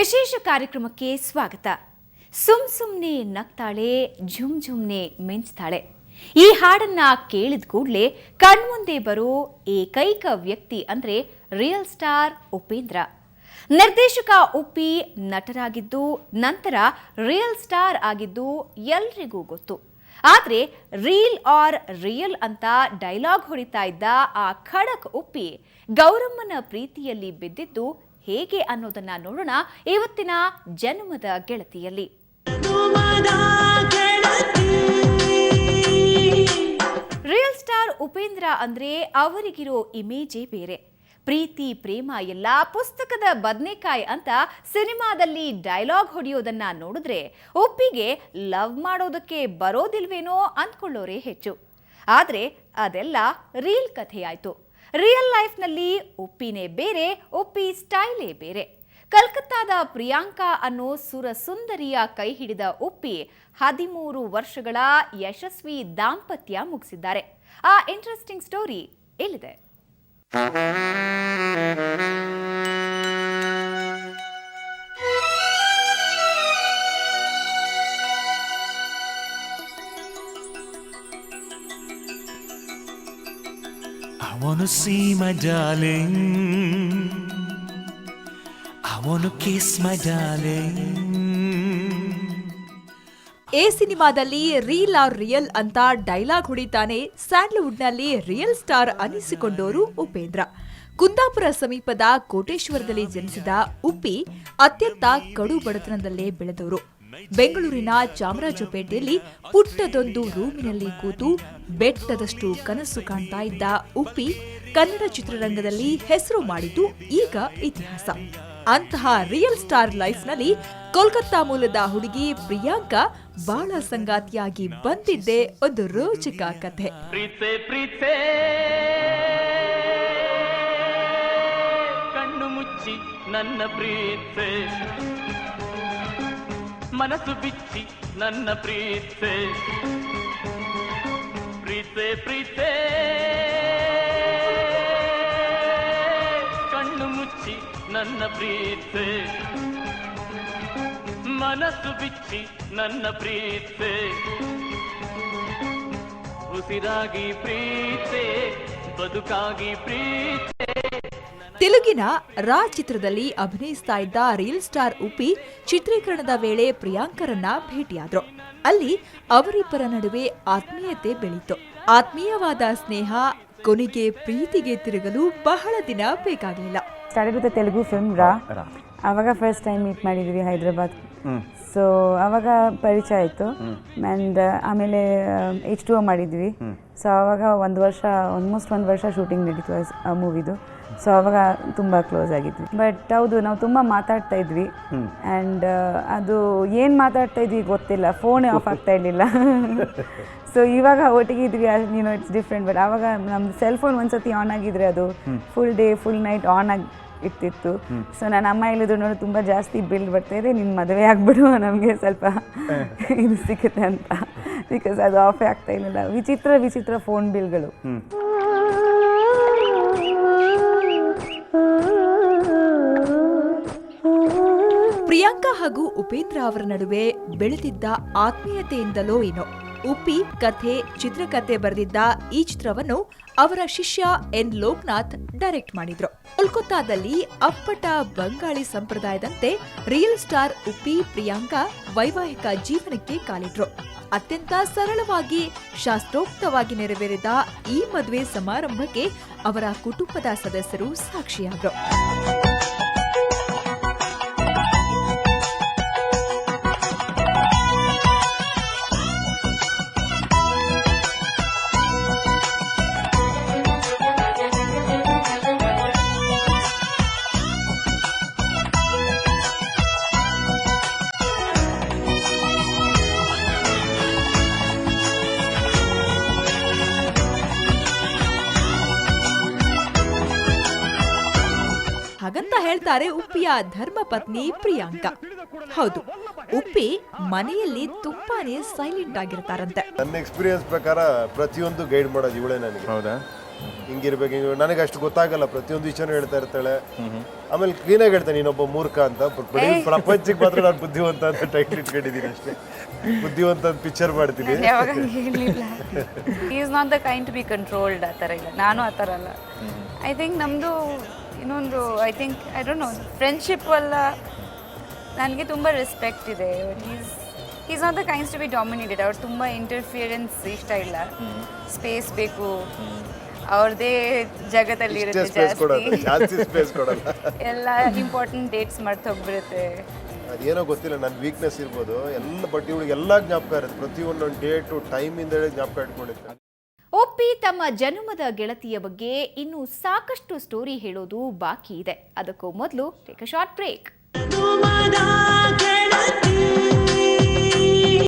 ವಿಶೇಷ ಕಾರ್ಯಕ್ರಮಕ್ಕೆ ಸ್ವಾಗತ. ಸುಮ್ನೆ ನಗ್ತಾಳೆ, ಝುಮ್ನೆ ಮಿಂಚ್ತಾಳೆ. ಈ ಹಾಡನ್ನ ಕೇಳಿದ ಕೂಡಲೇ ಕಣ್ಮುಂದೆ ಬರೋ ಏಕೈಕ ವ್ಯಕ್ತಿ ಅಂದ್ರೆ ರಿಯಲ್ ಸ್ಟಾರ್ ಉಪೇಂದ್ರ. ನಿರ್ದೇಶಕ ಉಪ್ಪಿ ನಟರಾಗಿದ್ದು ನಂತರ ರಿಯಲ್ ಸ್ಟಾರ್ ಆಗಿದ್ದು ಎಲ್ರಿಗೂ ಗೊತ್ತು. ಆದ್ರೆ ರೀಲ್ ಆರ್ ರಿಯಲ್ ಅಂತ ಡೈಲಾಗ್ ಹೊಡಿತಾ ಇದ್ದ ಆ ಖಡಕ್ ಉಪ್ಪಿ ಗೌರಮ್ಮನ ಪ್ರೀತಿಯಲ್ಲಿ ಬಿದ್ದಿದ್ದು ಹೇಗೆ ಅನ್ನೋದನ್ನ ನೋಡೋಣ ಇವತ್ತಿನ ಜನ್ಮದ ಗೆಳತಿಯಲ್ಲಿ. ರಿಯಲ್ ಸ್ಟಾರ್ ಉಪೇಂದ್ರ ಅಂದ್ರೆ ಅವರಿಗಿರೋ ಇಮೇಜೇ ಬೇರೆ. ಪ್ರೀತಿ ಪ್ರೇಮ ಎಲ್ಲ ಪುಸ್ತಕದ ಬದನೆಕಾಯಿ ಅಂತ ಸಿನಿಮಾದಲ್ಲಿ ಡೈಲಾಗ್ ಹೊಡೆಯೋದನ್ನ ನೋಡಿದ್ರೆ ಉಪ್ಪಿಗೆ ಲವ್ ಮಾಡೋದಕ್ಕೆ ಬರೋದಿಲ್ವೇನೋ ಅಂದ್ಕೊಳ್ಳೋರೇ ಹೆಚ್ಚು. ಆದ್ರೆ ಅದೆಲ್ಲ ರೀಲ್ ಕಥೆಯಾಯ್ತು. ರಿಯಲ್ ಲೈಫ್ನಲ್ಲಿ ಉಪ್ಪಿನೇ ಬೇರೆ, ಉಪ್ಪಿ ಸ್ಟೈಲೇ ಬೇರೆ. ಕಲ್ಕತ್ತಾದ ಪ್ರಿಯಾಂಕಾ ಅನ್ನೋ ಸುರಸುಂದರಿಯ ಕೈ ಹಿಡಿದ ಉಪ್ಪಿ 13 ವರ್ಷಗಳ ಯಶಸ್ವಿ ದಾಂಪತ್ಯ ಮುಗಿಸಿದ್ದಾರೆ. ಆ ಇಂಟ್ರೆಸ್ಟಿಂಗ್ ಸ್ಟೋರಿ ಇಲ್ಲಿದೆ. I wanna see my darling, I wanna kiss my darling. A ಸಿನಿಮಾದಲ್ಲಿ ರೀಲ್ ಆರ್ ರಿಯಲ್ ಅಂತ ಡೈಲಾಗ್ ಹೊಡಿತಾನೆ ಸ್ಯಾಂಡಲ್ವುಡ್ನಲ್ಲಿ ರಿಯಲ್ ಸ್ಟಾರ್ ಅನಿಸಿಕೊಂಡವರು ಉಪೇಂದ್ರ. ಕುಂದಾಪುರ ಸಮೀಪದ ಕೋಟೇಶ್ವರದಲ್ಲಿ ಜನಿಸಿದ ಉಪ್ಪಿ ಅತ್ಯಂತ ಕಡು ಬಡತನದಲ್ಲೇ ಬೆಳೆದವರು. ಬೆಂಗಳೂರಿನ ಚಾಮರಾಜಪೇಟೆಯಲ್ಲಿ ಪುಟ್ಟದೊಂದು ರೂಮಿನಲ್ಲಿ ಕೂತು ಬೆಟ್ಟದಷ್ಟು ಕನಸು ಕಾಣ್ತಾ ಇದ್ದ ಉಪ್ಪಿ ಕನ್ನಡ ಚಿತ್ರರಂಗದಲ್ಲಿ ಹೆಸರು ಮಾಡಿದ್ದು ಈಗ ಇತಿಹಾಸ. ಅಂತಹ ರಿಯಲ್ ಸ್ಟಾರ್ ಲೈಫ್ನಲ್ಲಿ ಕೋಲ್ಕತ್ತಾ ಮೂಲದ ಹುಡುಗಿ ಪ್ರಿಯಾಂಕಾ ಬಾಳ ಸಂಗಾತಿಯಾಗಿ ಬಂದಿದ್ದೇ ಒಂದು ರೋಚಕ ಕಥೆ. ಕಣ್ಣು ಮುಚ್ಚಿ ನನ್ನ ಪ್ರೀತೆ, ಮನಸ್ಸು ಬಿಚ್ಚಿ ನನ್ನ ಪ್ರೀತೆ, ಪ್ರೀತೆ ಪ್ರೀತೆ ಕಣ್ಣು ಮುಚ್ಚಿ ನನ್ನ ಪ್ರೀತೆ, ಮನಸ್ಸು ಬಿಚ್ಚಿ ನನ್ನ ಪ್ರೀತೆ, ಉಸಿರಾಗಿ ಪ್ರೀತೆ, ಬದುಕಾಗಿ ಪ್ರೀತೆ. ತೆಲುಗಿನ ರಾ ಚಿತ್ರದಲ್ಲಿ ಅಭಿನಯಿಸ್ತಾ ಇದ್ದ ರಿಯಲ್ ಸ್ಟಾರ್ ಉಪ್ಪಿ ಚಿತ್ರೀಕರಣದ ವೇಳೆ ಪ್ರಿಯಾಂಕರನ್ನ ಭೇಟಿಯಾದ್ರು. ಅಲ್ಲಿ ಅವರಿಬ್ಬರ ನಡುವೆ ಆತ್ಮೀಯತೆ ಬೆಳೀತು. ಆತ್ಮೀಯವಾದ ಸ್ನೇಹ ಕೊನೆಗೆ ಪ್ರೀತಿಗೆ ತಿರುಗಲು ಬಹಳ ದಿನ ಬೇಕಾಗಲಿಲ್ಲ. ಸ್ಟಾರ್ಟೆಡ್ ವಿತ್ ತೆಲುಗು ಫಿಲ್ಮ್ ರಾ. ಆವಾಗ ಫಸ್ಟ್ ಟೈಮ್ ಮೀಟ್ ಮಾಡಿದ್ವಿ ಹೈದ್ರಾಬಾದ್. ಸೊ ಆವಾಗ ಪರಿಚಯ ಆಯಿತು. ಆ್ಯಂಡ್ ಆಮೇಲೆ H2O ಮಾಡಿದ್ವಿ. ಸೊ ಆವಾಗ ಆಲ್ಮೋಸ್ಟ್ ಒಂದು ವರ್ಷ ಶೂಟಿಂಗ್ ನಡೀತು ಆ ಮೂವಿದು. ಸೊ ಆವಾಗ ತುಂಬ ಕ್ಲೋಸ್ ಆಗಿದ್ವಿ. ಬಟ್ ಹೌದು, ನಾವು ತುಂಬ ಮಾತಾಡ್ತಾ ಇದ್ವಿ. ಆ್ಯಂಡ್ ಅದು ಏನು ಮಾತಾಡ್ತಾ ಇದ್ವಿ ಗೊತ್ತಿಲ್ಲ, ಫೋನೇ ಆಫ್ ಆಗ್ತಾ ಇರಲಿಲ್ಲ. ಸೊ ಇವಾಗ ಒಟ್ಟಿಗೆ ಇದ್ವಿ, ಇಟ್ಸ್ ಡಿಫ್ರೆಂಟ್. ಬಟ್ ಆವಾಗ ನಮ್ದು ಸೆಲ್ ಫೋನ್ ಒಂದ್ಸತಿ ಆನ್ ಆಗಿದ್ರೆ ಅದು full day full night on ಆಗಿ ಇರ್ತಿತ್ತು. ಸೊ ನನ್ನ ಅಮ್ಮ ಹೇಳಿದ್ರು, ನೋಡಿ ತುಂಬ ಜಾಸ್ತಿ ಬಿಲ್ ಬರ್ತಾ ಇದೆ, ನಿನ್ನ ಮದುವೆ ಆಗ್ಬಿಡು, ನಮಗೆ ಸ್ವಲ್ಪ ಇದು ಸಿಗುತ್ತೆ ಅಂತ. ಬಿಕಾಸ್ ಅದು ಆಫೇ ಆಗ್ತಾ ಇರಲಿಲ್ಲ. ವಿಚಿತ್ರ ಫೋನ್ ಬಿಲ್ಗಳು. ಪ್ರಿಯಾಂಕಾ ಹಾಗೂ ಉಪೇಂದ್ರ ಅವರ ನಡುವೆ ಬೆಳೆದಿದ್ದ ಆತ್ಮೀಯತೆಯಿಂದಲೋ ಏನೋ ಉಪ್ಪಿ ಕಥೆ ಚಿತ್ರಕಥೆ ಬರೆದಿದ್ದ ಈ ಚಿತ್ರವನ್ನು ಅವರ ಶಿಷ್ಯ ಎನ್ ಲೋಕನಾಥ್ ಡೈರೆಕ್ಟ್ ಮಾಡಿದ್ರು. ಕೋಲ್ಕತ್ತಾದಲ್ಲಿ ಅಪ್ಪಟ ಬಂಗಾಳಿ ಸಂಪ್ರದಾಯದಂತೆ ರಿಯಲ್ ಸ್ಟಾರ್ ಉಪ್ಪಿ ಪ್ರಿಯಾಂಕಾ ವೈವಾಹಿಕ ಜೀವನಕ್ಕೆ ಕಾಲಿಟ್ರು. ಅತ್ಯಂತ ಸರಳವಾಗಿ ಶಾಸ್ತ್ರೋಕ್ತವಾಗಿ ನೆರವೇರಿದ ಈ ಮದುವೆ ಸಮಾರಂಭಕ್ಕೆ ಅವರ ಕುಟುಂಬದ ಸದಸ್ಯರು ಸಾಕ್ಷಿಯಾದರು. ಹಾಗಂತ ಹೇಳ್ತಾರೆ ಉಪ್ಪಿಯ ಧರ್ಮ ಪತ್ನಿ ಪ್ರಿಯಾಂಕಾ. ಹೌದು, ಉಪ್ಪಿ ಮನೆಯಲ್ಲಿ ತುಂಬಾನೇ ಸೈಲೆಂಟ್ ಆಗಿರ್ತಾರಂತೆ. ನನ್ನ ಎಕ್ಸ್ಪೀರಿಯನ್ಸ್ ಪ್ರಕಾರ ಪ್ರತಿಯೊಂದು ಗೈಡ್ ಮಾಡೋದು ಇವಳೇ ನನಗೆ. ಹೌದಾ? ಹಿಂಗಿರ್ಬೇಕು ಹಿಂಗೆ ನನಗೆ ಅಷ್ಟು ಗೊತ್ತಾಗಲ್ಲ, ಪ್ರತಿಯೊಂದು ವಿಷಯನೂ ಹೇಳ್ತಾ ಇರ್ತಾಳೆ. ಆಮೇಲೆ ಕ್ಲೀನಾಗಿ ಹೇಳ್ತಾನೆ ನೀನೊಬ್ಬ ಮೂರ್ಖ ಅಂತ, ಬರೀ ಪ್ರಪಂಚಕ್ಕೆ ಮಾತ್ರ ನಾನು ಬುದ್ಧಿವಂತ ಅಂತ ಟೈಟ್ಲ್ ಇಟ್ಕೊಂಡಿದ್ದೀನಿ ಅಷ್ಟೇ. ಬುದ್ಧಿವಂತ ಅಂತ ಪಿಕ್ಚರ್ ಮಾಡ್ತೀನಿ. ಯಾವಾಗ ಹೇಳಿಲ್ಲ. Is not the kind to be controlled, ಆ ಥರ ಇಲ್ಲ. ನಾನು ಆ ಥರ ಅಲ್ಲ. ಐ ಥಿಂಕ್ ನಮ್ಮದು ಇನ್ನೊಂದು ಐ ಡೋಂಟ್ ನೋ, ಫ್ರೆಂಡ್ಶಿಪ್ ಅಲ್ಲ, ನನಗೆ ತುಂಬ ರೆಸ್ಪೆಕ್ಟ್ ಇದೆ. Is not the kinds to be dominated. ಅವ್ರು ತುಂಬ ಇಂಟರ್ಫಿಯರೆನ್ಸ್ ಇಷ್ಟ ಇಲ್ಲ. ಸ್ಪೇಸ್ ಬೇಕು, ಅವ್ರದ್ದೇ ಜಗತ್ತಲ್ಲಿ ಇರುತ್ತೆ ಜಾಸ್ತಿ ಸ್ಪೇಸ್ ಕೊಡಲ್ಲ. ಎಲ್ಲ ಇಂಪಾರ್ಟೆಂಟ್ ಡೇಟ್ಸ್ ಮಾಡ್ತಾ ಹೋಗ್ಬಿಡುತ್ತೆ. ಅದೇನೋ ಗೊತ್ತಿಲ್ಲ, ನನ್ನ ವೀಕ್ನೆಸ್ ಇರ್ಬೋದು ಎಲ್ಲ, ಬಟ್ ಇವಳಿಗೆ ಎಲ್ಲ ಜ್ಞಾಪಕ ಇರುತ್ತೆ, ಪ್ರತಿಯೊಂದೊಂದು ಡೇಟು ಟೈಮಿಂದ ಜ್ಞಾಪಕ ಇಟ್ಕೊಂಡಿರ್ತಾರೆ. ಒಪ್ಪಿ ತಮ್ಮ ಜನ್ಮದ ಗೆಳತಿಯ ಬಗ್ಗೆ ಇನ್ನೂ ಸಾಕಷ್ಟು ಸ್ಟೋರಿ ಹೇಳೋದು ಬಾಕಿ ಇದೆ. ಅದಕ್ಕೂ ಮೊದಲು ಟೇಕ್ ಅ ಶಾರ್ಟ್ ಬ್ರೇಕ್.